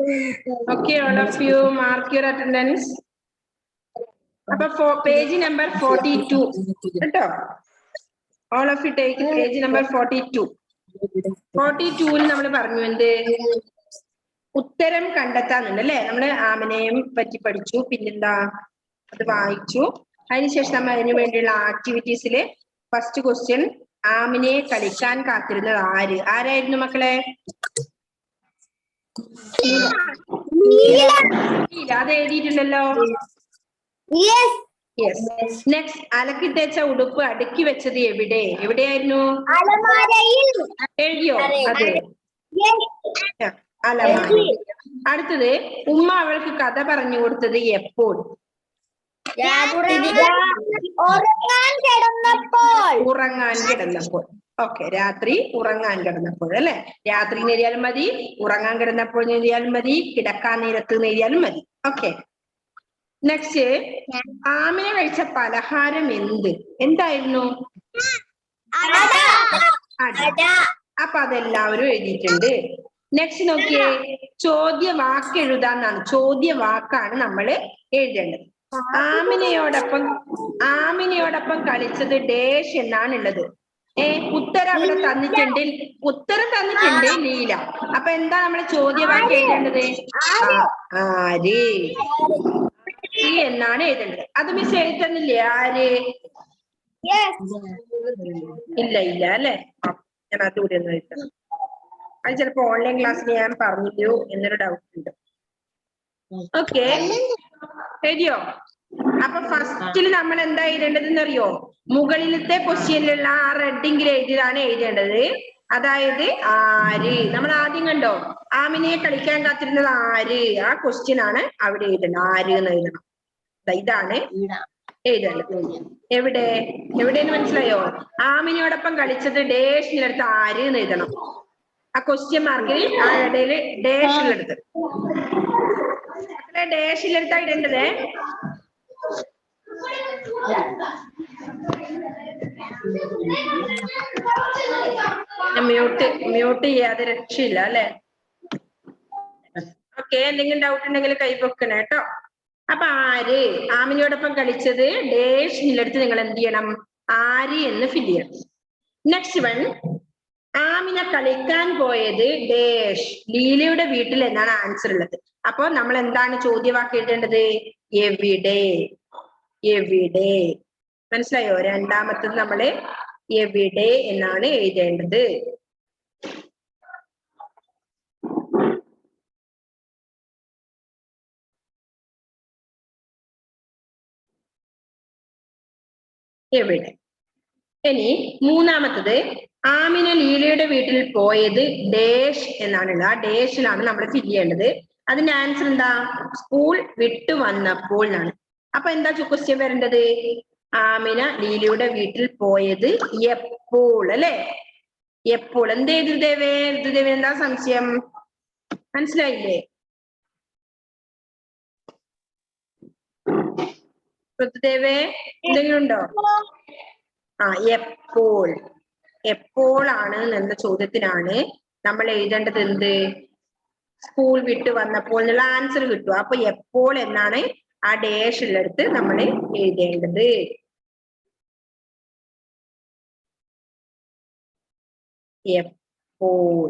Okay, all of you mark your attendance. Page number 42. All of you take page number 42. 42-ൽ നമ്മൾ പറഞ്ഞു എന്ത് ഉത്തരം കണ്ടെത്താന്നുണ്ട് അല്ലെ. നമ്മള് ആമിനെയും പറ്റി പഠിച്ചു, പിന്നെന്താ അത് വായിച്ചു. അതിനുശേഷം നമ്മൾ അതിനു വേണ്ടിയുള്ള ആക്ടിവിറ്റീസില് ഫസ്റ്റ് ക്വസ്റ്റ്യൻ, ആമിനെ കളിക്കാൻ കാത്തിരുന്നത് ആര്? ആരായിരുന്നു മക്കളെ? അത് എഴുതിയിട്ടുണ്ടല്ലോ. യെസ്. നെക്സ്റ്റ്, അലക്കിത്തേച്ച ഉടുപ്പ് അടുക്കി വെച്ചത് എവിടെ? എവിടെയായിരുന്നു? എഴുതിയോ? അതെ, അലമാരി. അടുത്തത്, ഉമ്മ അവൾക്ക് കഥ പറഞ്ഞു കൊടുത്തത് എപ്പോൾ? ഉറങ്ങാൻ കിടന്നപ്പോൾ. ഓക്കെ, രാത്രി ഉറങ്ങാൻ കിടന്നപ്പോൾ അല്ലെ. രാത്രി എഴുതിയാലും മതി, ഉറങ്ങാൻ കിടന്നപ്പോൾ എഴുതിയാലും മതി, കിടക്കാൻ നേരത്ത് എഴുതിയാലും മതി. ഓക്കെ. നെക്സ്റ്റ്, ആമിന കഴിച്ച പലഹാരം എന്തായിരുന്നു? അപ്പൊ അതെല്ലാവരും എഴുതിയിട്ടുണ്ട്. നെക്സ്റ്റ് നോക്കിയേ, ചോദ്യ വാക്ക് എഴുതാന്നാണ്. ചോദ്യ വാക്കാണ് നമ്മൾ എഴുതേണ്ടത്. ആമിനയോടൊപ്പം കളിച്ചത് ഡേഷ് എന്നാണ് ഉള്ളത്. ഉത്തരം അവിടെ തന്നിട്ടുണ്ട്, ഉത്തരം തന്നിട്ടുണ്ട് ലീല. അപ്പൊ എന്താ നമ്മൾ ചോദ്യവാക്ക് എഴുതേണ്ടത്? ആര് എന്നാണ് എഴുതേണ്ടത്. അത് മിസ് എഴുതുന്നില്ലേ? ആര്? ഇല്ല അല്ലെ. ഞാൻ അതുകൂടി ഒന്ന് എഴുതണം. അത് ചിലപ്പോ ഓൺലൈൻ ക്ലാസ്സിൽ ഞാൻ പറഞ്ഞില്ലയോ എന്നൊരു ഡൗട്ട് ഉണ്ട്. ഓക്കെ, എഴുതിയോ? അപ്പൊ ഫസ്റ്റിൽ നമ്മൾ എന്താ എഴുതേണ്ടതെന്ന് അറിയോ? മുകളിലത്തെ ക്വസ്റ്റ്യനിലുള്ള ആ റെഡിങ്കിൽ എഴുതിയതാണ് എഴുതേണ്ടത്. അതായത് ആര്. നമ്മൾ ആദ്യം കണ്ടോ, ആമിനെ കളിക്കാൻ കാത്തിരുന്നത് ആര്? ആ ക്വസ്റ്റ്യൻ ആണ് അവിടെ എഴുതേണ്ടത്. ആര് എന്ന് എഴുതണം. ഇതാണ് എഴുതേണ്ടത്. എവിടെയെന്ന് മനസ്സിലായോ? ആമിനയോടൊപ്പം കളിച്ചത് ഡേഷിനടുത്ത് ആര് എന്ന് എഴുതണം. ആ ക്വസ്റ്റ്യൻ മാർക്കിൽ ആ ഇടയില് ഡേഷിലെടുത്ത്, ഡേഷിലെടുത്താ ഇടേണ്ടത്. മ്യൂട്ട് ചെയ്യാതെ രക്ഷയില്ല അല്ലെ. ഓക്കെ, എന്തെങ്കിലും ഡൗട്ട് ഉണ്ടെങ്കിൽ കൈവെക്കണേ കേട്ടോ. അപ്പൊ ആര് ആമിനയോടൊപ്പം കളിച്ചത് ഡേഷിലെടുത്ത് നിങ്ങൾ എന്ത് ചെയ്യണം? ആര് എന്ന് ഫില്ല് ചെയ്യണം. നെക്സ്റ്റ് വൺ, ആമിന കളിക്കാൻ പോയത് ഡേഷ് ലീലയുടെ വീട്ടിൽ എന്നാണ് ആൻസർ ഉള്ളത്. അപ്പൊ നമ്മൾ എന്താണ് ചോദ്യവാക്ക് എഴുതേണ്ടത്? എവിടെ. മനസ്സിലായോ? രണ്ടാമത്തത് നമ്മള് എവിടെ എന്നാണ് എഴുതേണ്ടത്. എവിടെ. ഇനി മൂന്നാമത്തത്, ആമിന ലീലയുടെ വീട്ടിൽ പോയത് ഡേഷ് എന്നാണുള്ളത്. ആ ഡേഷിലാണ് നമ്മൾ ഫില്ല് ചെയ്യേണ്ടത്. അതിന്റെ ആൻസർ എന്താ? സ്കൂൾ വിട്ടു വന്നപ്പോൾ എന്നാണ്. അപ്പൊ എന്താ ക്വസ്റ്റ്യൻ വരേണ്ടത്? ആമിന ലീലയുടെ വീട്ടിൽ പോയത് എപ്പോൾ അല്ലെ. എപ്പോൾ. എന്ത് ഋതുദേവേ? ഋതുദേവൻ എന്താ സംശയം? മനസ്സിലായില്ലേ? ഋതുദേവേ എന്തെങ്കിലും ഉണ്ടോ? എപ്പോഴാണ് എന്ന ചോദ്യത്തിനാണ് നമ്മൾ എഴുതേണ്ടത് എന്ത്? സ്കൂൾ വിട്ട് വന്നപ്പോൾ എന്നുള്ള ആൻസർ കിട്ടും. അപ്പൊ എപ്പോൾ എന്നാണ് ആ ഡേഷിലെടുത്ത് നമ്മൾ എഴുതേണ്ടത്. എപ്പോൾ.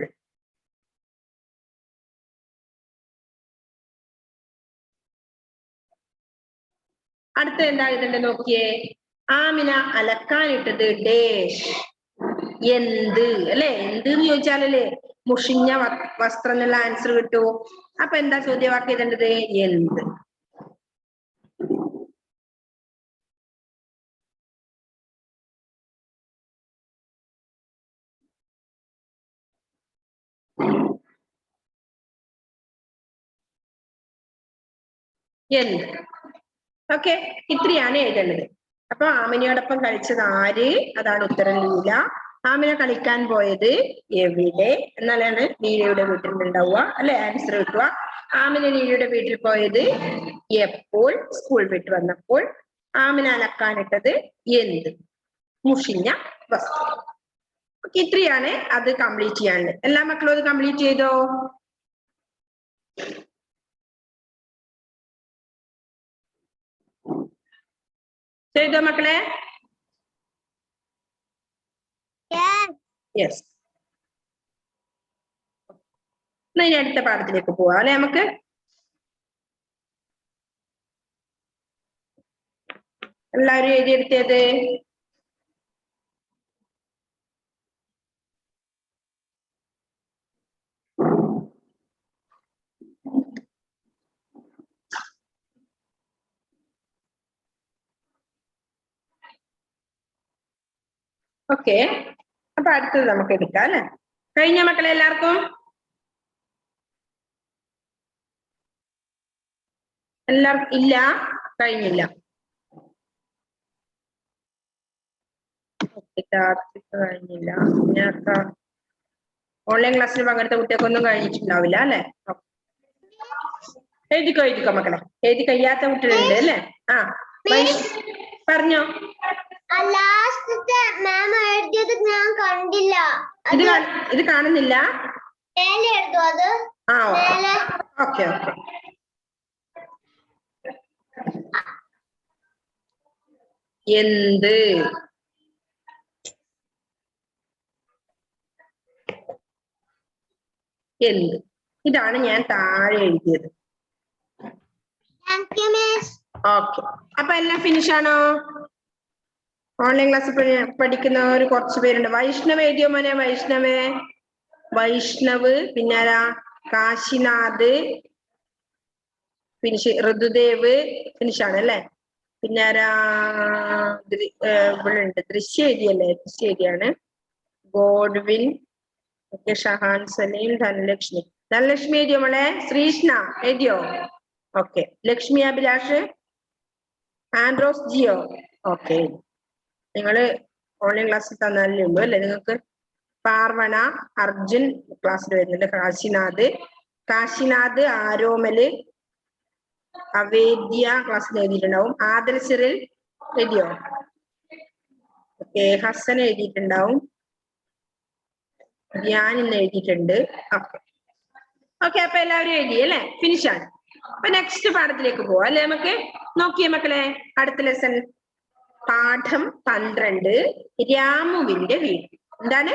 അടുത്ത എന്താ എഴുതേണ്ടത് നോക്കിയേ. ആമിന അലക്കാനിട്ടത് ഡേഷ് എന്ത് അല്ലെ. എന്ത് എന്ന് ചോദിച്ചാലല്ലേ മുഷിഞ്ഞ വസ്ത്രം എന്നുള്ള ആൻസർ കിട്ടൂ. അപ്പൊ എന്താ ചോദ്യവാക്ക് എഴുതേണ്ടത്? എന്ത്. ഓക്കെ, ഇത്രയാണ് എഴുതേണ്ടത്. അപ്പൊ ആമിനയോടൊപ്പം കളിച്ചത് ആര്? അതാണ് ഉത്തരം ലീല. ആമിന കളിക്കാൻ പോയത് എവിടെ എന്നാലാണ് ലീലയുടെ വീട്ടിൽ ഉണ്ടാവുക അല്ലെ, ആൻസർ കിട്ടുക. ആമിന ലീലയുടെ വീട്ടിൽ പോയത് എപ്പോൾ? സ്കൂൾ വിട്ട് വന്നപ്പോൾ. ആമിന അലക്കാനിട്ടത് എന്ത്? മുഷിഞ്ഞ വസ്ത്രം. ഓക്കെ, ഇത്രയാണ് അത് കംപ്ലീറ്റ് ചെയ്യാനുള്ളത്. എല്ലാ മക്കളും അത് കംപ്ലീറ്റ് ചെയ്തോ? ചെയ്തോ മക്കളെ? യെസ്. എന്നാ ഇനി അടുത്ത പാഠത്തിലേക്ക് പോവാം അല്ലെ നമുക്ക്. എല്ലാവരും എഴുതിയെടുത്തേത്? ഓക്കെ, അപ്പൊ അടുത്തത് നമുക്ക് എടുക്കാം അല്ലെ. കഴിഞ്ഞ മക്കളെ എല്ലാവർക്കും? എല്ലാവർക്കും ഇല്ല, കഴിഞ്ഞില്ല. കഴിഞ്ഞില്ല. ഓൺലൈൻ ക്ലാസ്സിൽ പങ്കെടുത്ത കുട്ടികൾക്കൊന്നും കഴിഞ്ഞിട്ടുണ്ടാവില്ല അല്ലെ. എഴുതിക്കോ മക്കളെ. എഴുതി കഴിയാത്ത കുട്ടികളുണ്ട് അല്ലെ. ആ പറഞ്ഞോ. ഇത് കാണുന്നില്ല. ആ ഓക്കെ. എന്ത്? എന്ത്? ഇതാണ് ഞാൻ താഴെ എഴുതിയത്. ഓക്കെ, അപ്പൊ എല്ലാം ഫിനിഷ് ആണോ? ഓൺലൈൻ ക്ലാസ് പഠിക്കുന്നവർ കുറച്ച് പേരുണ്ട്. വൈഷ്ണവ് എഴുതിയോ മോനെ? വൈഷ്ണവ് പിന്നെ ആരാ? കാശിനാഥ് ഫിനിഷ്. ഋതുദേവ് ഫിനിഷ് ആണ് അല്ലെ. പിന്നെ ആരാ? ഇവിടെ ഉണ്ട്. ദൃശ്യ എഴുതിയല്ലേ? ദൃശ്യ എഴുതിയാണ്. ഗോഡ്വിൻ, ഓക്കെ. ഷഹാൻ സലീം, ധനലക്ഷ്മി എഴുതിയോ മോളെ? ശ്രീഷ്ണ എഴുതിയോ? ഓക്കെ. ലക്ഷ്മി അഭിലാഷ്, ആൻഡ്രോസ് ജിയോ. ഓക്കെ, നിങ്ങള് ഓൺലൈൻ ക്ലാസ്സിൽ തന്നാലേ ഉള്ളൂ അല്ലെ നിങ്ങൾക്ക്. പാർവണ, അർജുൻ ക്ലാസ്സിൽ വരുന്നുണ്ട്. കാശിനാഥ്, ആരോമല്, അവേദ്യ ക്ലാസ്സിൽ എഴുതിയിട്ടുണ്ടാവും. ആദൽ സിറിൽ എഴുതിയോ? ഓക്കെ. ഹസൻ എഴുതിയിട്ടുണ്ടാവും. ഞാൻ ഇന്ന് എഴുതിയിട്ടുണ്ട്. ഓക്കെ, അപ്പൊ എല്ലാവരും എഴുതി അല്ലെ. ഫിനിഷ് ആണ്. അപ്പൊ നെക്സ്റ്റ് പാഠത്തിലേക്ക് പോവാം അല്ലെ നമുക്ക്. നോക്കിയേ മക്കളെ, അടുത്ത ലെസൺ പാഠം 12 രാമുവിന്റെ വീട്. എന്താണ്?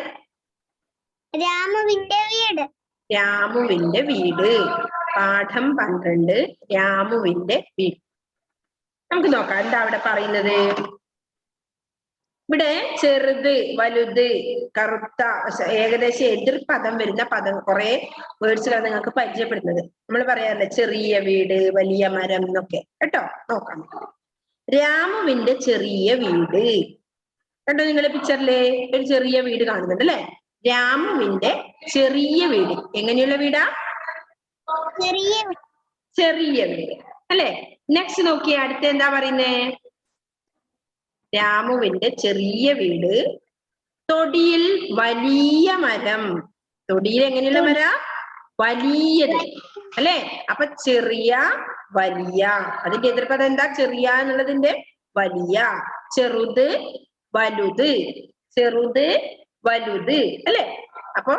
രാമുവിന്റെ വീട്. പാഠം 12 രാമുവിന്റെ വീട്. നമുക്ക് നോക്കാം എന്താ അവിടെ പറയുന്നത്. ഇവിടെ ചെറുത്, വലുത്, കറുത്ത, ഏകദേശം എതിർപദം വരുന്ന പദം കുറെ വേർഡ്സിലാണ് നിങ്ങൾക്ക് പരിചയപ്പെടുന്നത്. നമ്മൾ പറയാറില്ലേ ചെറിയ വീട്, വലിയ മരം എന്നൊക്കെ കേട്ടോ. നോക്കാം. രാമുവിന്റെ ചെറിയ വീട് കണ്ടോ നിങ്ങളെ പിക്ചറിലെ? ഒരു ചെറിയ വീട് കാണുന്നുണ്ട് അല്ലെ. രാമുവിന്റെ ചെറിയ വീട്. എങ്ങനെയുള്ള വീടാ? ചെറിയ വീട് അല്ലെ. നെക്സ്റ്റ് നോക്കിയേ, അടുത്ത എന്താ പറയുന്നേ? രാമുവിന്റെ ചെറിയ വീട്, തൊടിയിൽ വലിയ മരം. തൊടിയിൽ എങ്ങനെയുള്ള മരം? വലിയത് അല്ലെ. അപ്പൊ ചെറിയ, വലിയ, അതിന്റെ എതിർപദം എന്താ? ചെറിയ എന്നുള്ളതിന്റെ വലിയ. ചെറുത്, വലുത്, അല്ലെ. അപ്പൊ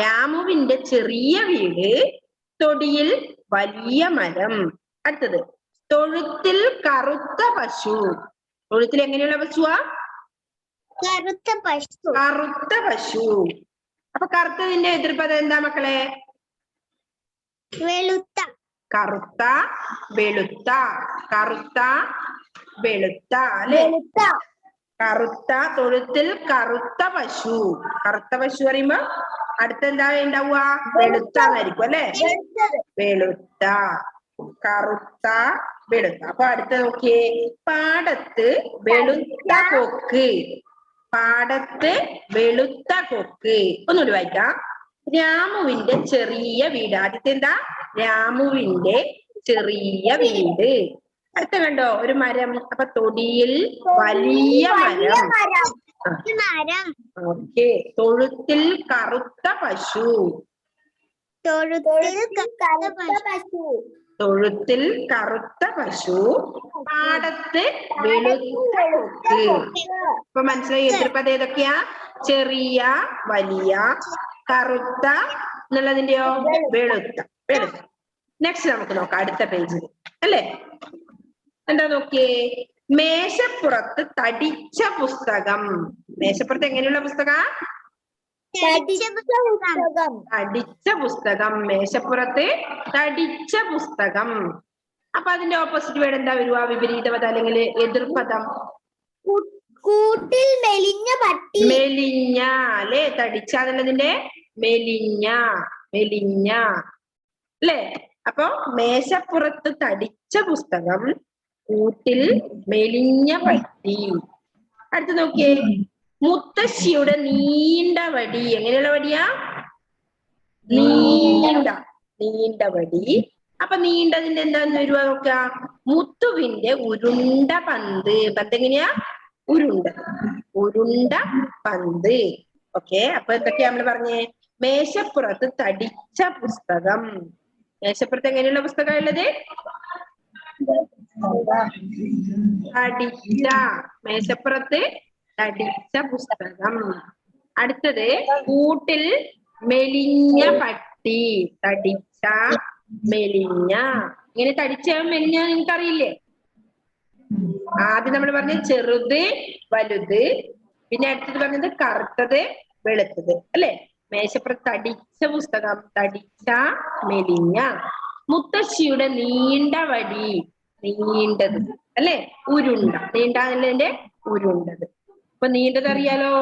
രാമുവിന്റെ ചെറിയ വീട്, തൊടിയിൽ വലിയ മരം. അടുത്തത് തൊഴുത്തിൽ കറുത്ത പശു. തൊഴുത്തിൽ എങ്ങനെയുള്ള പശുവാ? കറുത്ത പശു. അപ്പൊ കറുത്തതിന്റെ എതിർപദം എന്താ മക്കളെ? വെളുത്ത. കറുത്ത, വെളുത്ത. അല്ലെ. കറുത്ത. തൊഴുത്തിൽ കറുത്ത പശു. കറുത്ത പശു പറയുമ്പോ അടുത്തെന്താ ഉണ്ടാവുക? വെളുത്തായിരിക്കും അല്ലെ. വെളുത്ത, കറുത്ത, വെളുത്ത. അപ്പൊ അടുത്ത നോക്കിയേ, പാടത്ത് വെളുത്ത കൊക്ക്. ഒന്നുകൂടി വായിക്കാം. രാമുവിന്റെ ചെറിയ വീട്. ആദ്യത്തെ എന്താ? രാമുവിന്റെ ചെറിയ വീട്. അടുത്ത കണ്ടോ? ഒരു മരം. അപ്പൊ തൊടിയിൽ വലിയ മരം. ഓക്കെ. തൊഴുത്തിൽ കറുത്ത പശു. പാടത്ത് വെളുത്ത കൊക്ക്. ഇപ്പൊ മനസ്സിലായി എതിർപ്പത് ഏതൊക്കെയാ? ചെറിയ, വലിയ, കറുത്ത എന്നുള്ളതിന്റെയോ? വെളുത്ത. നെക്സ്റ്റ് നമുക്ക് നോക്കാം അടുത്ത പേജിൽ അല്ലേ. എന്താ നോക്കിയേ, മേശപ്പുറത്ത് തടിച്ച പുസ്തകം. മേശപ്പുറത്ത് എങ്ങനെയുള്ള പുസ്തകം? തടിച്ച പുസ്തകം. മേശപ്പുറത്ത് തടിച്ച പുസ്തകം. അപ്പൊ അതിന്റെ ഓപ്പോസിറ്റ് വേർഡ് എന്താ വരുക? വിപരീത പദം അല്ലെങ്കിൽ എതിർപദം. കൂട്ടിൽ മെലിഞ്ഞ പട്ടി. മെലിഞ്ഞ അല്ലെ, തടിച്ച എന്നുള്ളതിന്റെ മെലിഞ്ഞ, മെലിഞ്ഞ അല്ലേ. അപ്പൊ മേശപ്പുറത്ത് തടിച്ച പുസ്തകം, കൂട്ടിൽ മെലിഞ്ഞ പട്ടി. അടുത്ത് നോക്കിയേ, മുത്തശ്ശിയുടെ നീണ്ട വടി. എങ്ങനെയുള്ള വടിയാ? നീണ്ട വടി. അപ്പൊ നീണ്ടതിന്റെ എന്താന്ന് വരുവാ നോക്ക? മുത്തുവിന്റെ ഉരുണ്ട പന്ത്. പന്ത് എങ്ങനെയാ? ഉരുണ്ട പന്ത്. ഓക്കെ, അപ്പൊ എന്തൊക്കെയാ നമ്മള് പറഞ്ഞേ? മേശപ്പുറത്ത് തടിച്ച പുസ്തകം. മേശപ്പുറത്ത് എങ്ങനെയുള്ള പുസ്തകം ഉള്ളത്? തടിച്ച. മേശപ്പുറത്ത് തടിച്ച പുസ്തകം. അടുത്തത് കൂട്ടിൽ മെലിഞ്ഞ പട്ടി. തടിച്ച, മെലിഞ്ഞ. ഇങ്ങനെ തടിച്ച മെലിഞ്ഞ നിങ്ങൾക്കറിയില്ലേ? ആദ്യം നമ്മൾ പറഞ്ഞ ചെറുത് വലുത്, പിന്നെ അടുത്തത് പറഞ്ഞത് കറുത്തത് വെളുത്തത് അല്ലെ. മേശപ്പുറത്ത് തടിച്ച പുസ്തകം, തടിച്ച, മെലിഞ്ഞ. മുത്തശ്ശിയുടെ നീണ്ട വടി, നീണ്ടത് അല്ലെ. ഉരുണ്ട, നീണ്ട എന്നുള്ളതിന്റെ ഉരുണ്ടത്. അപ്പൊ നീണ്ടത് അറിയാലോ,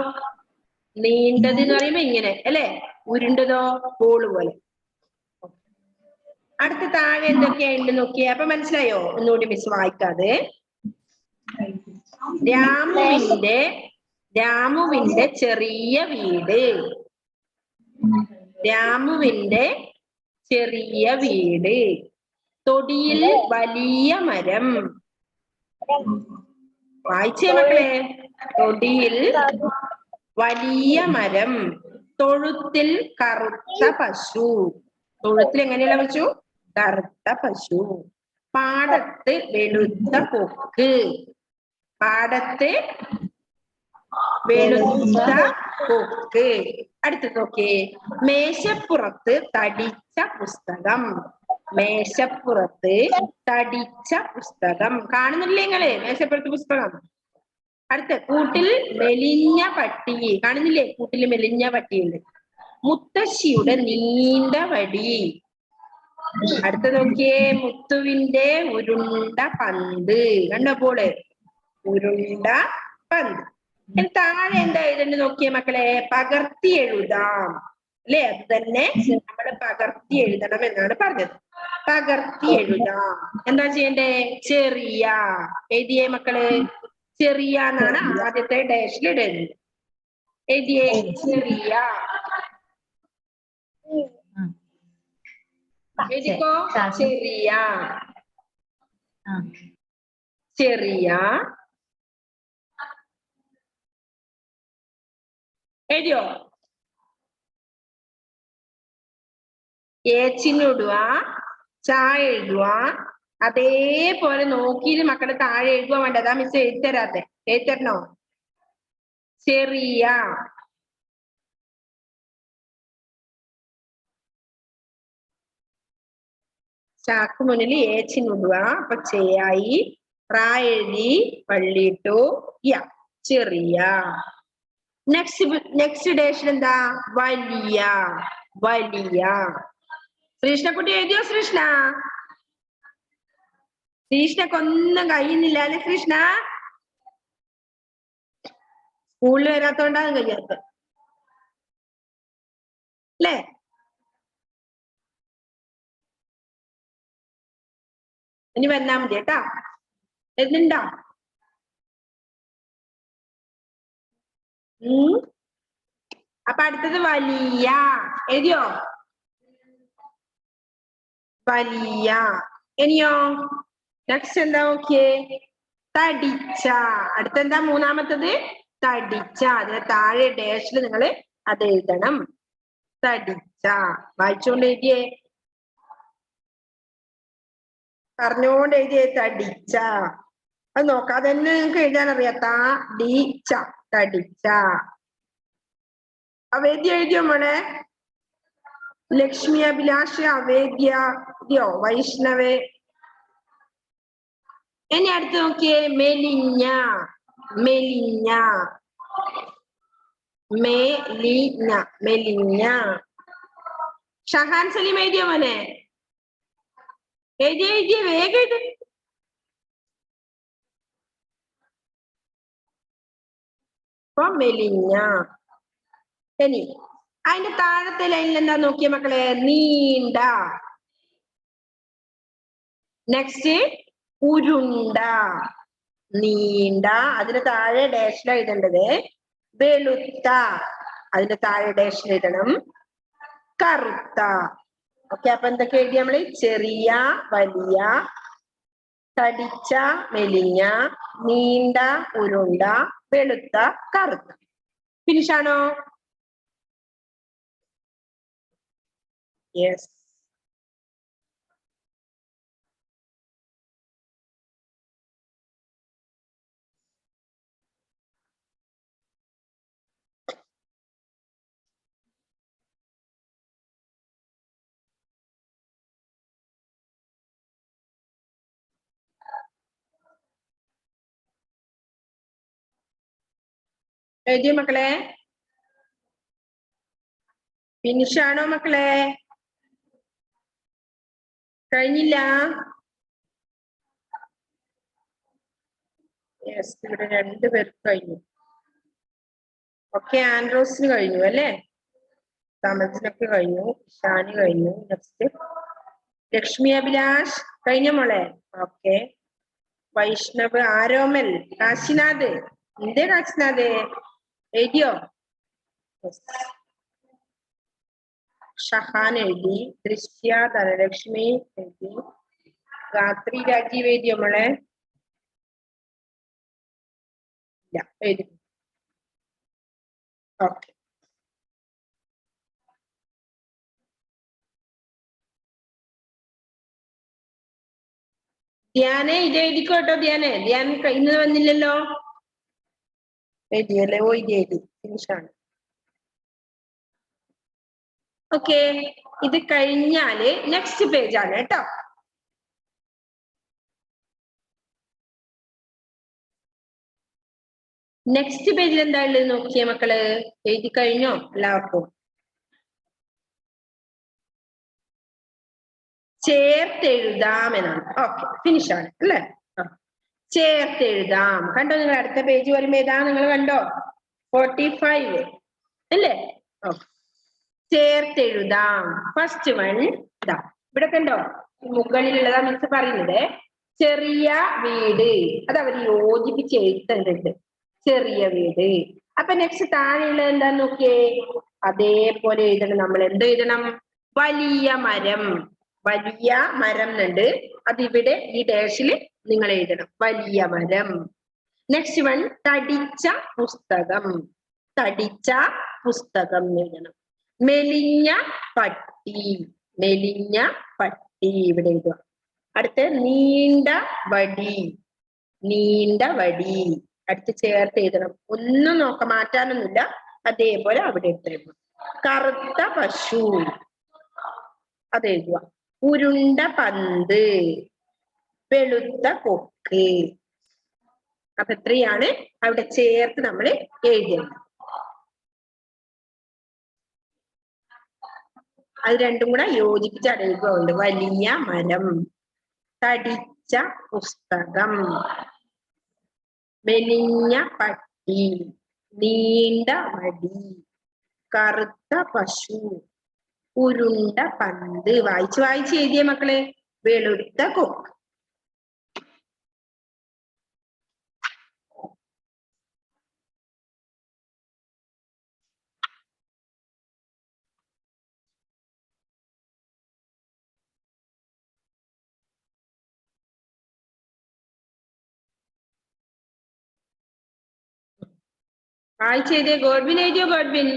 നീണ്ടത് എന്ന് പറയുമ്പോ ഇങ്ങനെ അല്ലെ, ഉരുണ്ടതോ ബോള് പോലെ. അടുത്ത താഴെ എന്തൊക്കെയുണ്ട് നോക്കിയേ. അപ്പൊ മനസ്സിലായോ? ഒന്നുകൂടി മിസ് വായിക്കാതെ. രാമുവിന്റെ ചെറിയ വീട്. രാമുവിന്റെ ചെറിയ വീട്. തൊടിയിൽ വലിയ മരം. വായിച്ചേ മക്കളെ. തൊടിയിൽ വലിയ മരം. തൊഴുത്തിൽ കറുത്ത പശു. തൊഴുത്തിൽ എങ്ങനെയുള്ള പശു? കറുത്ത പശു. പാടത്ത് വെളുത്ത കൊക്ക്. പാടത്ത് വെളുത്ത കൊക്ക്. അടുത്ത് നോക്കിയേ, മേശപ്പുറത്ത് തടിച്ച പുസ്തകം. മേശപ്പുറത്ത് തടിച്ച പുസ്തകം. കാണുന്നില്ലേ നിങ്ങള് മേശപ്പുറത്ത് പുസ്തകം? അടുത്ത കൂട്ടിൽ മെലിഞ്ഞ പട്ടി. കാണുന്നില്ലേ? കൂട്ടിൽ മെലിഞ്ഞ പട്ടിയുണ്ട്. മുത്തശ്ശിയുടെ നീണ്ട വടി. അടുത്ത നോക്കിയേ, മുത്തുവിന്റെ ഉരുണ്ട പന്ത്. കണ്ടപ്പോള് ഉരുണ്ട പന്ത്. താഴെ എന്താ എഴുതണ്ട് നോക്കിയേ മക്കളെ? പകർത്തി എഴുതാം അല്ലെ. അത് തന്നെ നമ്മള് പകർത്തി എഴുതണം എന്നാണ് പറഞ്ഞത്. പകർത്തി എഴുതാം. എന്താ ചെയ്യണ്ടേ? ചെറിയ എഴുതിയേ മക്കള്. ചെറിയ എന്നാണ് ആദ്യത്തെ ഡാഷിൽ ഇടേണ്ടത്. എഴുതിയേ ചെറിയ. എഴുതിക്കോ, ചെറിയ. ചെറിയ എഴുതിയോ? ഏച്ചിനിടുക, ചായ എഴുതുക. അതേപോലെ നോക്കിയിട്ട് മക്കളെ താഴെ എഴുതുക വേണ്ട. അതാ മിസ് എഴുതരാത്തെ. എഴുതരണോ? ചെറിയ. ചാക്ക് മുന്നിൽ ഏച്ചിനിടുക. അപ്പൊ ചെയ്യായി. റാ എഴുതി, പള്ളിയിട്ടു, യ. ചെറിയ. നെക്സ്റ്റ് ഡേഷൻ എന്താ? വലിയ. വലിയ. ശ്രീഷ്ണക്കുട്ടി എഴുതിയോ? ശ്രീഷ്ണക്കൊന്നും കഴിയുന്നില്ല അല്ലെ കൃഷ്ണ? സ്കൂളിൽ വരാത്തോണ്ടാണ് കഴിയാത്ത അല്ലേ? ഇനി വന്നാ മതി കേട്ടാ. എഴുതുണ്ടോ? അപ്പൊ അടുത്തത് വലിയ. എഴുതിയോ? വലിയ. ഇനിയോ? നെക്സ്റ്റ് എന്താ നോക്കിയേ? തടിച്ച. അടുത്തെന്താ? മൂന്നാമത്തത് തടിച്ച. അതിന് താഴെ ഡാഷിൽ നിങ്ങൾ അത് എഴുതണം. തടിച്ച. വായിച്ചുകൊണ്ട് എഴുതിയേ, പറഞ്ഞുകൊണ്ട് എഴുതിയേ. തടിച്ച. അത് നോക്കാതെ തന്നെ നിങ്ങൾക്ക് എഴുതാൻ അറിയാം. തടിച്ച. തടിച്ച. അവേദ്യ എഴുതിയോ മോളെ? ലക്ഷ്മി, അഭിലാഷ്, അവേദ്യ, എഴുതിയോ? വൈഷ്ണവ്. ഇനി അടുത്ത് നോക്കിയേ, മെലിഞ്ഞ. മെലിഞ്ഞ. മെലിഞ്ഞ. മെലിഞ്ഞ. ഷഹാൻ സലീം എഴുതിയോ മോനെ? എഴുതിയ വേഗം എഴുതി. അപ്പൊ മെലിഞ്ഞ. ഇനി അതിന്റെ താഴത്തെ ലൈനിൽ എന്താ നോക്കിയ മക്കളെ? നീണ്ട. നെക്സ്റ്റ് ഉരുണ്ട. നീണ്ട, അതിന് താഴെ ഡാഷിൽ എഴുതേണ്ടത്. വെളുത്ത, അതിന്റെ താഴെ ഡാഷിൽ എഴുതണം. കറുത്ത. ഓക്കെ, അപ്പൊ എന്തൊക്കെ എഴുതി നമ്മള്? ചെറിയ, വലിയ, തടിച്ച, മെലിഞ്ഞ, നീണ്ട, ഉരുണ്ട, വെളുത്ത, കറുത്ത. ഫിനിഷാണോ? യെസ്. എഴുതിയ മക്കളെ? ഫിനിഷാണോ മക്കളെ? കഴിഞ്ഞില്ല? യെസ്, ഇവിടെ 2 പേർക്ക് കഴിഞ്ഞു. ഓക്കെ, ആൻഡ്രോസിന് കഴിഞ്ഞു അല്ലേ? തമസിനൊക്കെ കഴിഞ്ഞു. ഷാനി കഴിഞ്ഞു. നെക്സ്റ്റ് ലക്ഷ്മി അഭിലാഷ് കഴിഞ്ഞ മോളെ? ഓക്കെ. വൈഷ്ണവ്, ആരോമൽ, കാശിനാഥ്. എന്തേ കാശിനാഥ്? എഴുതിയോ? ഷഹാൻ എഴുതി. ദൃശ്യ, ധനലക്ഷ്മി എഴുതി. രാത്രി രാജീവ് എഴുതിയോ മോളെ? ഇല്ല, എഴുതി. ഓക്കെ. ധ്യാനെ ഇത് എഴുതിക്കോട്ടോ. ധ്യാൻ ഇന്ന് വന്നില്ലല്ലോ. എഴുതിയല്ലേ? ഓ, ഇത് എഴുതി. ഫിനിഷാണ്. ഓക്കെ, ഇത് കഴിഞ്ഞാല് നെക്സ്റ്റ് പേജ് ആണ് കേട്ടോ. നെക്സ്റ്റ് പേജിൽ എന്താ ഉള്ളത് നോക്കിയേ മക്കള്? എഴുതി കഴിഞ്ഞോ എല്ലാവർക്കും? ചേർത്തെഴുതാം എന്നാണ്. ഓക്കെ, ഫിനിഷാണ് അല്ലേ? ചേർത്തെഴുതാം. കണ്ടോ നിങ്ങൾ? അടുത്ത പേജ് വരുമ്പോ ഏതാ നിങ്ങൾ കണ്ടോ? 45 അല്ലേ? ചേർത്തെഴുതാം. ഫസ്റ്റ് വൺ ഇതാ, ഇവിടെ കണ്ടോ? മുകളിലുള്ളതാ മിസ് പറയുന്നത്. ചെറിയ വീട്. അത് അവർ യോജിപ്പിച്ച് എഴുതുന്നുണ്ട്. ചെറിയ വീട്. അപ്പൊ നെക്സ്റ്റ് താഴെയുള്ളത് എന്താന്ന് നോക്കിയേ? അതേപോലെ എഴുതണം. നമ്മൾ എന്ത് എഴുതണം? വലിയ മരം. വലിയ മരം എന്നുണ്ട്. അതിവിടെ ഈ ഡാഷില് നിങ്ങൾ എഴുതണം. വലിയ മരം. നെക്സ്റ്റ് വൺ തടിച്ച പുസ്തകം. തടിച്ച പുസ്തകം എഴുതണം. മെലിഞ്ഞ പട്ടി. മെലിഞ്ഞ പട്ടി ഇവിടെ എഴുതുക. അടുത്ത് നീണ്ട വടി. നീണ്ട വടി. അടുത്ത് ചേർത്ത് എഴുതണം. ഒന്നും മാറ്റാനൊന്നുമില്ല. അതേപോലെ അവിടെ എഴുതണം. കറുത്ത പശു അത് എഴുതുക. ഉരുണ്ട പന്ത്. വെളുത്ത കൊക്ക്. അപ്പൊ എത്രയാണ് അവിടെ ചേർത്ത് നമ്മൾ എഴുതിയത്. അത് രണ്ടും കൂടെ യോജിപ്പിച്ച് അടയുകയുണ്ട്. വലിയ മരം, തടിച്ച പുസ്തകം, മെലിഞ്ഞ പട്ടി, നീണ്ട വടി, കറുത്ത പശു, ഉരുണ്ട പന്ത്. വായിച്ച് എഴുതിയ മക്കളെ. വെളുത്ത കൊക്ക്. വായിച്ചെഴുതിയ ഗോഡ്വിൻ എഴുതിയോ? ഗോഡ്വിൻ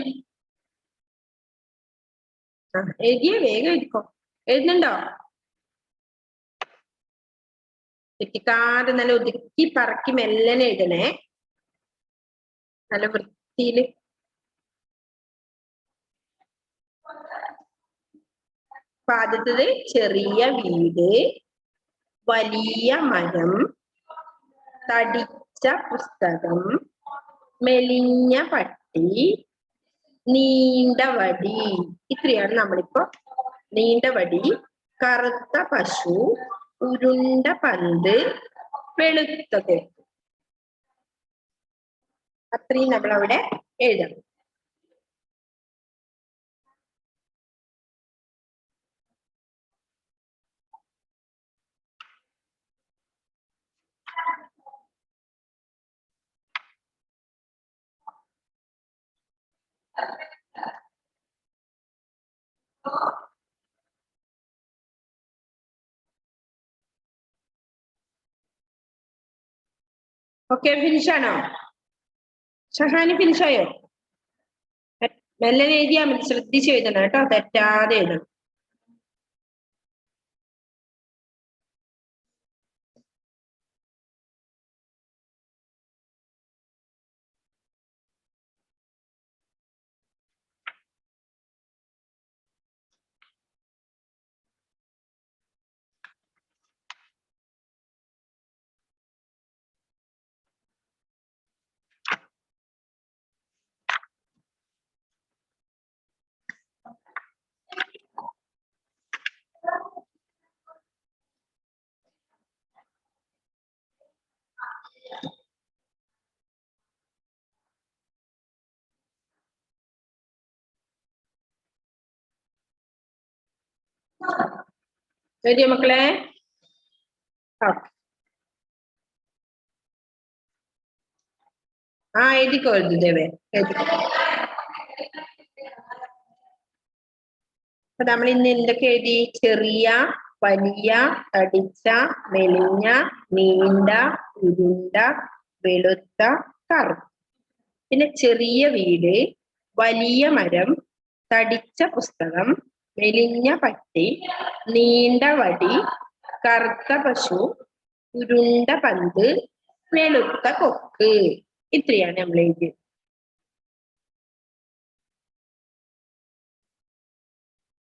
എഴുതിയ വേഗം എഴുതിക്കോ. എഴുതുന്നുണ്ടോ? തെറ്റിക്കാതെ നല്ല ഒതുക്കി പറക്കി മെല്ലനെ എഴുതണേ. നല്ല വൃത്തിയില്. അപ്പൊ ആദ്യത്തത് ചെറിയ വീട്, വലിയ മരം, തടിച്ച പുസ്തകം, മെലിഞ്ഞ പട്ടി, നീണ്ട വടി. ഇത്രയാണ് നമ്മളിപ്പോ നീണ്ട വടി, കറുത്ത പശു, ഉരുണ്ട പന്ത്, വെളുത്ത കൊക്ക്. അത്രയും നമ്മളവിടെ എഴുതണം. ഓക്കെ, ഫിനിഷാണോ? ഷഹാനി ഫിനിഷായോ? മെല്ലെ എഴുതിയാ മതി, ശ്രദ്ധിച്ച് എഴുതണം കേട്ടോ, തെറ്റാതെ എഴുതണം. എഴുതിയോ മക്കളെ? ആ എഴുതിക്കോ, എഴുതിദേവേ എഴുതിക്കോ. അപ്പൊ നമ്മൾ ഇന്ന് എന്തൊക്കെ എഴുതി? ചെറിയ, വലിയ, തടിച്ച, മെലിഞ്ഞ, നീണ്ട, ഉരുണ്ട, വെളുത്ത, കറുത്ത. പിന്നെ ചെറിയ വീട്, വലിയ മരം, തടിച്ച പുസ്തകം, മെലിഞ്ഞ പട്ടി, നീണ്ട വടി, കറുത്ത പശു, ഉരുണ്ട പന്ത്, വെളുത്ത കൊക്ക്. ഇത്രയാണ് നമ്മൾ എഴുതിയത്.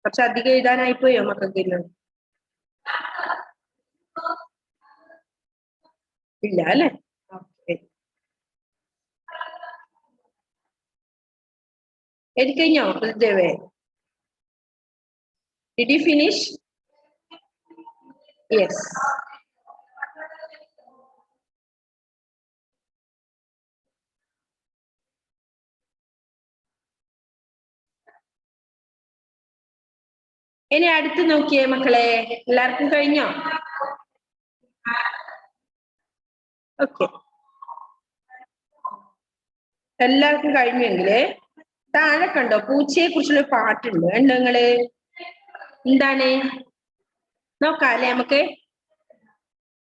പക്ഷെ അധികം എഴുതാനായിപ്പോയോ മക്കൾക്ക്? ഇല്ല അല്ലെ? ഓക്കെ, എഴുതി കഴിഞ്ഞോ ദേവേ? Did you finish? Yes. ഇനി അടുത്ത് നോക്കിയേ മക്കളെ, എല്ലാവർക്കും കഴിഞ്ഞോ? ഓക്കെ, എല്ലാവർക്കും കഴിഞ്ഞെങ്കില് താഴെ കണ്ടോ പൂച്ചയെ കുറിച്ചുള്ള പാട്ടുണ്ട്, കണ്ടോ നിങ്ങള്? എന്താണ് നോക്കാല്ലേ നമുക്ക്?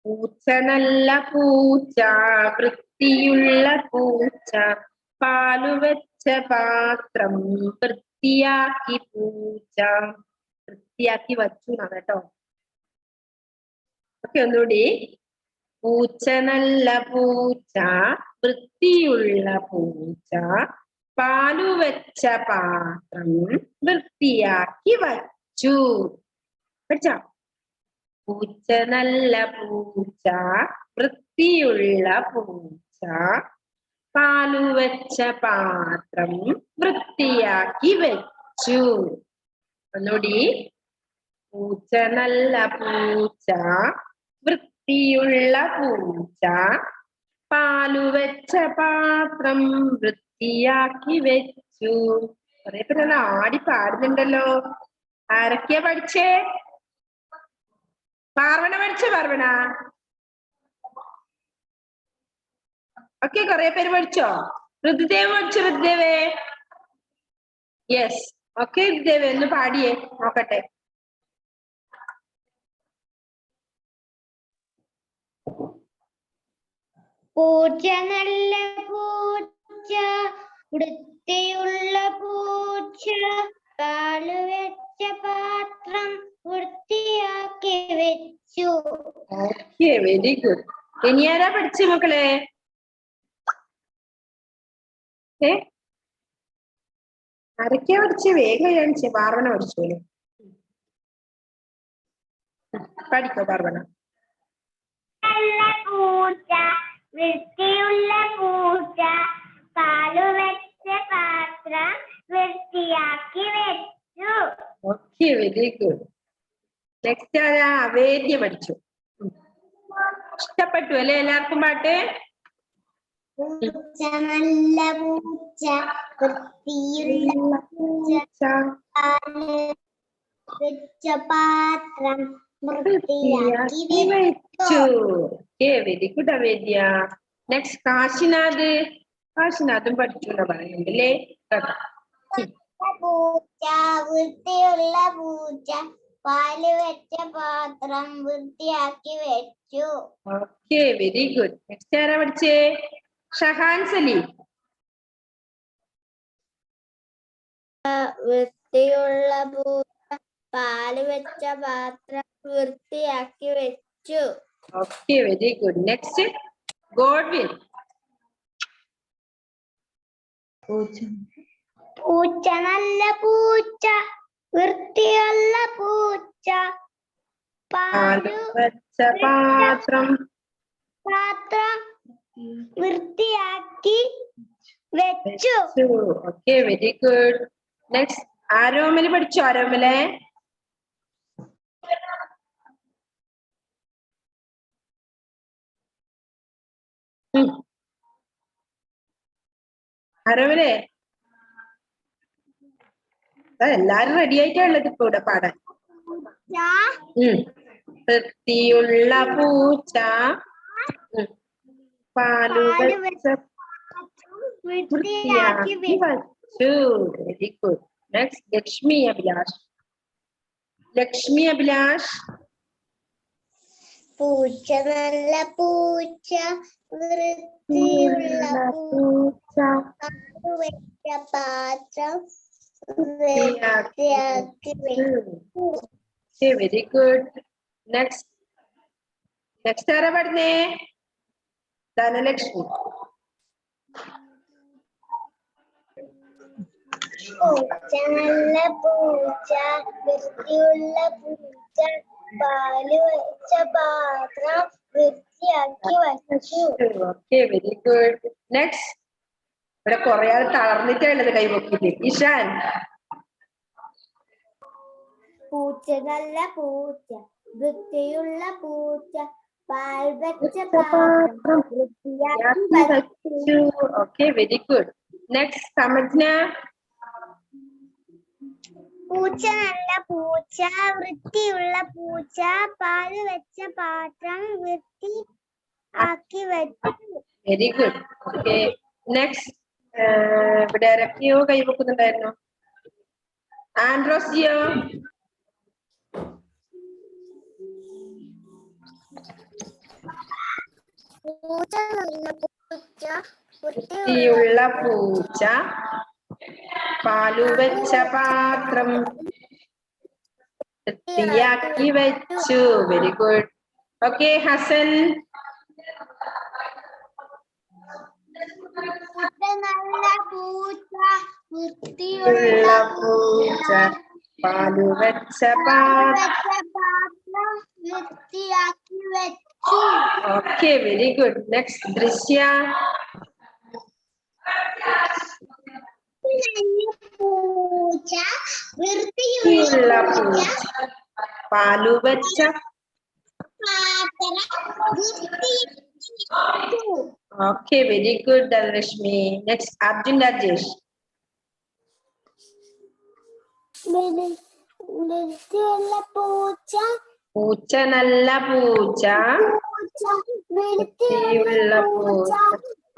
പൂച്ച നല്ല പൂച്ച, വൃത്തിയുള്ള പൂച്ച, പാലുവെച്ച പാത്രം വൃത്തിയാക്കി പൂച്ച. വൃത്തിയാക്കി വച്ചു എന്നാണ് കേട്ടോ. ഓക്കെ, ഒന്നുകൂടി. പൂച്ച നല്ല പൂച്ച, വൃത്തിയുള്ള പൂച്ച, പാലുവെച്ച പാത്രം വൃത്തിയാക്കി വച്ചു. പഠിച്ചോ? പൂച്ച നല്ല പൂച്ച, വൃത്തിയുള്ള പൂച്ച, പാലുവെച്ച പാത്രം വൃത്തിയാക്കി വെച്ചു. ഒന്നുകൂടി. പൂച്ച നല്ല പൂച്ച, വൃത്തിയുള്ള പൂച്ച, പാലുവെച്ച പാത്രം വൃത്തിയാക്കി വെച്ചു. കുറെ പേര് ആടി പാടുന്നുണ്ടല്ലോ. ആരൊക്കെയാ പഠിച്ചേ? പാർവണ പഠിച്ചോ? പാർവണ? ഓക്കെ, കുറെ പേര് പഠിച്ചോ? ഋതുദേവ് പഠിച്ചോ? ഋതുദേവേ? യെസ്. ഓക്കെ, ഋതുദേവേ ഒന്ന് പാടിയേ നോക്കട്ടെ. പൂച്ച നല്ല പൂച്ച, വൃത്തിയുള്ള പൂച്ച, പാലുവെച്ച പാത്രം വൃത്തിയാക്കി വെച്ചു. Okay, very good. ഇനി ആരാ പഠിച്ചു മക്കളെ? ആരൊക്കെയാ പഠിച്ചേ? വേഗം കാണിച്ചേ. പാർവണ പഠിച്ചോളൂ. പഠിക്കോ പാർവണ. പൂച്ച വൃത്തിയുള്ള പൂച്ച പാലു വെച്ച പാത്രം വൃത്തിയാക്കി വെച്ചു. Okay, very good. നെക്സ്റ്റ് ആരാ? വേദ്യ പഠിച്ചു. ഇഷ്ടപ്പെട്ടു അല്ലെ എല്ലാവർക്കും പാട്ട്? പൂച്ച നല്ല പൂച്ച വൃത്തിയുള്ള പൂച്ച പാല് വെച്ച പാത്രം വൃത്തിയാക്കി വെച്ചു. Very good Avedya. Next Kashinath. കാശിനാഥും പഠിച്ചു എന്ന് പറയുന്നുണ്ട് അല്ലേ? പൂച്ച വൃത്തിയുള്ള പൂച്ച പാല് വെച്ച പാത്രം വൃത്തിയാക്കി വെച്ചു. Okay, very good. നെക്സ്റ്റ് ആരാ പഠിച്ചേ? ഷഹാൻ സലീം. വൃത്തിയുള്ള പൂച്ച പാല് വെച്ച പാത്രം വൃത്തിയാക്കി വെച്ചു. Okay, very good. Next Godwin. പൂച്ച നല്ല പൂച്ച വൃത്തിയുള്ള പൂച്ച പാല് വെച്ച പാത്രം വൃത്തിയാക്കി വെച്ചു. Okay, very good. നെക്സ്റ്റ് ആരോമല് പഠിച്ചോ? ആരോമലെ ആരോമലെ എല്ലാരും റെഡി ആയിട്ടാ ഉള്ളത് ഇപ്പൊ ഇവിടെ പാടാൻ. വൃത്തിയുള്ള പൂച്ച പാലു വെച്ച വൃത്തിയാക്കി വെച്ചു. Very good. Next Lakshmi Abhilash. Lakshmi Abhilash. പൂച്ച നല്ല പൂച്ച വൃത്തിയുള്ള പൂച്ച പാല് വെച്ച പാത്രം വൃത്തിയാക്കി വെച്ചു. Very good. നെക്സ്റ്റ് ആരാ പഠിച്ചേ? ധനലക്ഷ്മി. പൂച്ച നല്ല പൂച്ച വൃത്തിയുള്ള പൂച്ച പാല് വെച്ച പാത്രം വൃത്തിയാക്കി വെച്ചു. Okay, very good. നെക്സ്റ്റ് ഇവിടെ കുറെ ആൾ തളർന്നിട്ടാ ഉള്ളത് കൈവക്കിട്ട്. ഇഷാൻ. പൂച്ച നല്ല പൂച്ച വൃത്തിയുള്ള പൂച്ച പാൽ വെച്ച പാത്രം വൃത്തിയാക്കി വെച്ചു. Okay, very good. നെക്സ്റ്റ് സമജ്ന. പൂച്ച നല്ല പൂച്ച വൃത്തിയുള്ള പൂച്ച പാല് വെച്ച പാത്രം വൃത്തിയാക്കി വെച്ചു. Very good. ഓക്കെ, നെക്സ്റ്റ് ഇവിടെ ആരൊക്കെയോ കൈവക്കുന്നുണ്ടായിരുന്നു? ആൻഡ്രോസിയോ. പൂച്ച നല്ല പൂച്ച വൃത്തിയുള്ള പൂച്ച പാലു വെച്ച പാത്രം വൃത്തിയാക്കി വെച്ചു. Very good. ഓക്കെ, ഹസൻ. നല്ല പൂച്ച വൃത്തിയുള്ള പൂച്ച പാലു വെച്ച പാത്രം വൃത്തിയാക്കി വെച്ചു. Okay, very good. നെക്സ്റ്റ് ദൃശ്യ. പൂച്ച വൃത്തിയുള്ള പൂച്ച പാലു വെച്ച പാത്രം വൃത്തിയാക്കി. Okay, very good Dhanalakshmi. Next Arjun Rajesh. വൃത്തിയുള്ള പൂച്ച പൂച്ച നല്ല പൂച്ച വൃത്തിയുള്ള പൂച്ച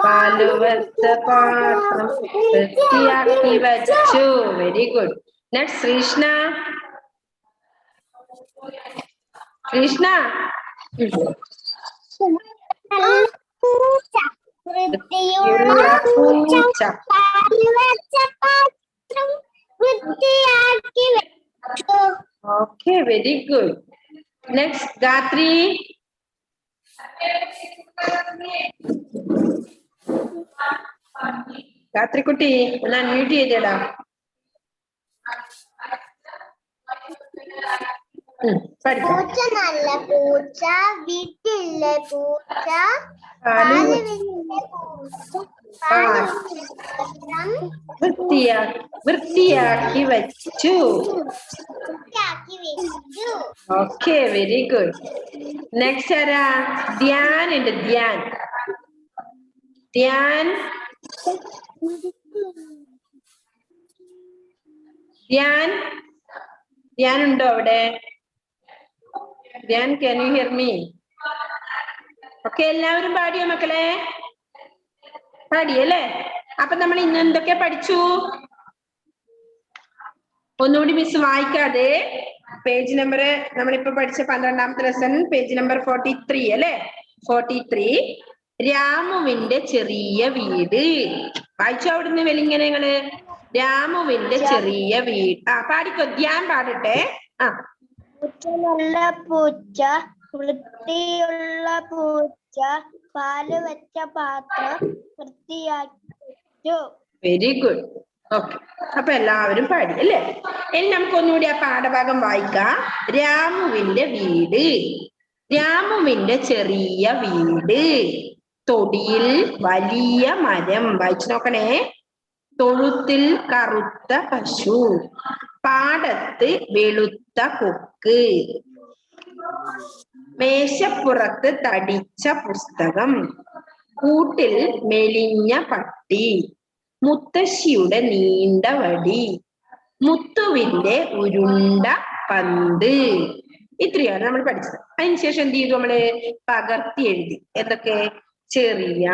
പാലു വെച്ച പാത്രം വൃത്തിയാക്കി വെച്ചു. Very good. Next Krishna. Krishna. പൂച്ച വൃത്തിയുള്ള പൂച്ച പാല് വെച്ച പാത്രം വൃത്തിയാക്കി വെച്ചു. Okay, very good. നെക്സ്റ്റ് ഗാത്രി. ഗാത്രിക്കുട്ടി ഒന്ന് അൺമ്യൂട്ട് ചെയ്തേടാ. പഠിക്കാം. പൂച്ച നല്ല പൂച്ച, വീട്ടിലെ പൂച്ച, പാല് പാല് വീട്ടിലെ പൂച്ച, ആ പാല് വീട്ടിലെ പാത്രം വൃത്തിയാക്കി വെച്ചു. വൃത്തിയാക്കി വെച്ചു. Okay, very good. നെക്സ്റ്റ് ആരാ? ധ്യാൻ ഉണ്ട്. ധ്യാൻ ധ്യാൻ ധ്യാൻ ധ്യാൻ ഉണ്ടോ അവിടെ? Dhyan, can you hear me? Okay, എല്ലാവരും പാടിയോ മക്കളെ? പാടിയല്ലേ? അപ്പൊ നമ്മൾ ഇന്ന് എന്തൊക്കെ പഠിച്ചു? ഒന്നുകൂടി മിസ് വായിക്കാതെ പേജ് നമ്പർ നമ്മളിപ്പോ പഠിച്ച 12ാമത്തെ ലെസൺ പേജ് നമ്പർ 43 അല്ലെ? 43 രാമുവിന്റെ ചെറിയ വീട്. വായിച്ചോ അവിടുന്ന് വെളിങ്ങനെ നിങ്ങള്? രാമുവിന്റെ ചെറിയ വീട്. ആ പാടിക്കോ, ധ്യാൻ പാടട്ടെ. ആ, പൂച്ച നല്ല പൂച്ച, വൃത്തിയുള്ള പൂച്ച, പാല് വെച്ച പാത്രം വൃത്തിയാക്കി വെച്ചു. Very good. ഓക്കെ, അപ്പൊ എല്ലാവരും പാടി അല്ലേ? ഇനി നമുക്ക് ഒന്നുകൂടി ആ പാഠഭാഗം വായിക്കാം. രാമുവിന്റെ വീട്. രാമുവിന്റെ ചെറിയ വീട്. തൊടിയിൽ വലിയ മരം. വായിച്ചു നോക്കണേ. തൊഴുത്തിൽ കറുത്ത പശു. പാടത്ത് വെളുത്ത കൊക്ക്. മേശപ്പുറത്ത് തടിച്ച പുസ്തകം. കൂട്ടിൽ മെലിഞ്ഞ പട്ടി. മുത്തശ്ശിയുടെ നീണ്ട വടി. മുത്തുവിന്റെ ഉരുണ്ട പന്ത്. ഇത്രയാണ് നമ്മൾ പഠിച്ചത്. അതിനുശേഷം എന്ത് ചെയ്തു? നമ്മള് പകർത്തി എഴുതി. എന്തൊക്കെ? ചെറിയ,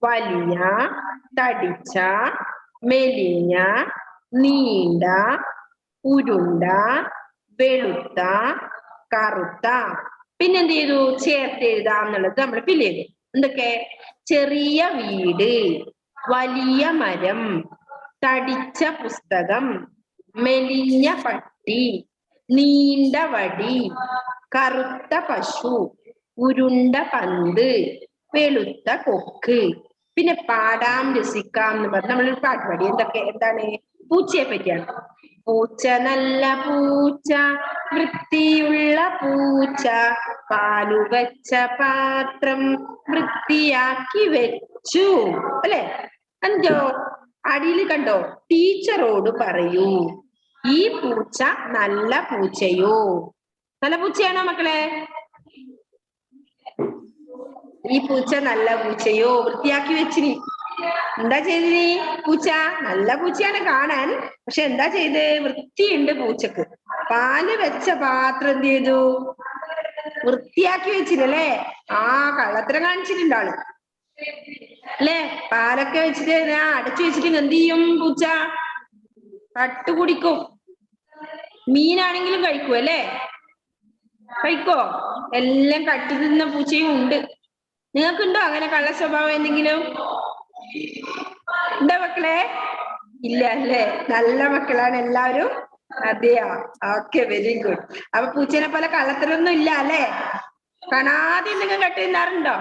വലിയ, തടിച്ച, മെലിഞ്ഞ, നീണ്ട, ഉരുണ്ട, വെളുത്ത, കറുത്ത. പിന്നെന്ത് ചെയ്തു? ചേർത്ത് എഴുതാം എന്നുള്ളത് നമ്മൾ ഫില്ല് ചെയ്തു. എന്തൊക്കെ? ചെറിയ വീട്, വലിയ മരം, തടിച്ച പുസ്തകം, മെലിഞ്ഞ പട്ടി, നീണ്ട വടി, കറുത്ത പശു, ഉരുണ്ട പന്ത്, വെളുത്ത കൊക്ക്. പിന്നെ പാടാം രസിക്കാം എന്ന് പറഞ്ഞ് നമ്മളൊരു പാട്ട് പാടി. എന്താണ്? പൂച്ചയെ പറ്റിയാണ്. പൂച്ച നല്ല പൂച്ച, വൃത്തിയുള്ള പൂച്ച, പാലു വെച്ച പാത്രം വൃത്തിയാക്കി വെച്ചു. അല്ലെ? എന്തോ അടിയിൽ കണ്ടോ? ടീച്ചറോട് പറയൂ, ഈ പൂച്ച നല്ല പൂച്ചയോ? നല്ല പൂച്ചയാണോ മക്കളെ? ഈ പൂച്ച നല്ല പൂച്ചയോ? വൃത്തിയാക്കി വെച്ചിനി. എന്താ ചെയ്തിനി? പൂച്ച നല്ല പൂച്ചയാണ് കാണാൻ. പക്ഷെ എന്താ ചെയ്ത്? വൃത്തിയുണ്ട് പൂച്ചക്ക്. പാല് വെച്ച പാത്രം എന്ത് ചെയ്തു? വൃത്തിയാക്കി വെച്ചില്ലേ? ആ, കള്ളത്തരം കാണിച്ചിട്ടുണ്ട് ആള് അല്ലേ? പാലൊക്കെ വെച്ചിട്ട് അടച്ചു വെച്ചിട്ട് എന്ത് ചെയ്യും പൂച്ച? കട്ട് കുടിക്കും. മീനാണെങ്കിലും കഴിക്കും അല്ലേ? കഴിക്കോ? എല്ലാം കട്ട് തിന്ന പൂച്ചയും ഉണ്ട്. നിങ്ങൾക്കുണ്ടോ അങ്ങനെ കള്ള സ്വഭാവം എന്തെങ്കിലും? ഉണ്ടോ മക്കളെ? ഇല്ല അല്ലേ? നല്ല മക്കളാണ് എല്ലാവരും. അതെയാ? Okay, very good. അപ്പൊ പൂച്ചനെ പോലെ കള്ളത്തരൊന്നും ഇല്ല അല്ലേ? കാണാതെ എന്തെങ്കിലും കട്ട് തിന്നാറുണ്ടോ?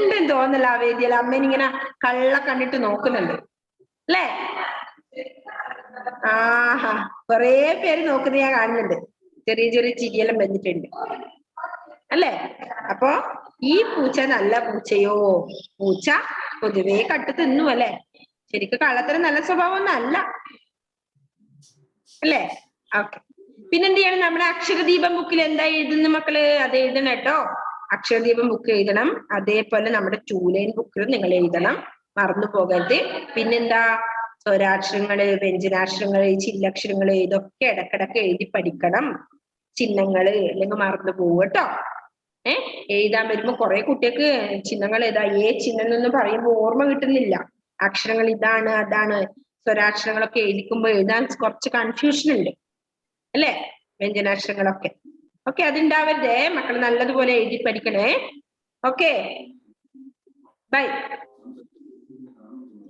ഉണ്ടെന്ന് തോന്നല്ല. ആ വേദിയിൽ അമ്മേനിങ്ങനെ കള്ള കണ്ടിട്ട് നോക്കുന്നുണ്ട് അല്ലേ? ആഹാ, കൊറേ പേര് നോക്കുന്നത് ഞാൻ കാണുന്നുണ്ട്. ചെറിയ ചെറിയ ചിരിയെല്ലാം വന്നിട്ടുണ്ട് അല്ലേ? അപ്പൊ ഈ പൂച്ച നല്ല പൂച്ചയോ? പൂച്ച പൊതുവേ കട്ട് തിന്നു അല്ലെ? ശരിക്കും കള്ളത്തരം നല്ല സ്വഭാവം ഒന്നും അല്ല അല്ലേ? ഓക്കെ, പിന്നെന്ത് ചെയ്യണം? നമ്മുടെ അക്ഷരദീപം ബുക്കിൽ എന്താ എഴുതുന്ന മക്കള്? അത് എഴുതണം കേട്ടോ. അക്ഷരദീപം ബുക്ക് എഴുതണം. അതേപോലെ നമ്മുടെ 2 ലൈൻ ബുക്കിൽ നിങ്ങൾ എഴുതണം, മറന്നു പോകരുത്. പിന്നെന്താ? സ്വരാക്ഷരങ്ങള്, വ്യഞ്ജനാക്ഷരങ്ങള്, ചില്ലക്ഷരങ്ങള്, ഇതൊക്കെ ഇടക്കിടക്ക് എഴുതി പഠിക്കണം. ചിഹ്നങ്ങള് അല്ലെങ്കിൽ മറന്നു പോകും കേട്ടോ. എഴുതാൻ വരുമ്പോ കുറെ കുട്ടികൾക്ക് ചിഹ്നങ്ങൾ ഏതാ ചിഹ്നം എന്നൊന്നും പറയുമ്പോ ഓർമ്മ കിട്ടുന്നില്ല. അക്ഷരങ്ങൾ ഇതാണ് അതാണ്. സ്വരാക്ഷരങ്ങളൊക്കെ എഴുതിക്കുമ്പോ എഴുതാൻ കുറച്ച് കൺഫ്യൂഷൻ ഉണ്ട് അല്ലേ? വ്യഞ്ജനാക്ഷരങ്ങളൊക്കെ. ഓക്കെ, അതുണ്ടാവരുതേ. മക്കൾ നല്ലതുപോലെ എഴുതി പഠിക്കണേ. Okay, bye.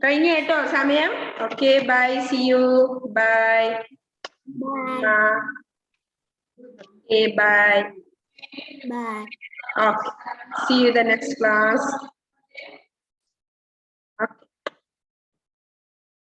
കഴിഞ്ഞു കേട്ടോ സമയം. Okay, bye, see you, bye. Okay, bye. Okay, see you the next class.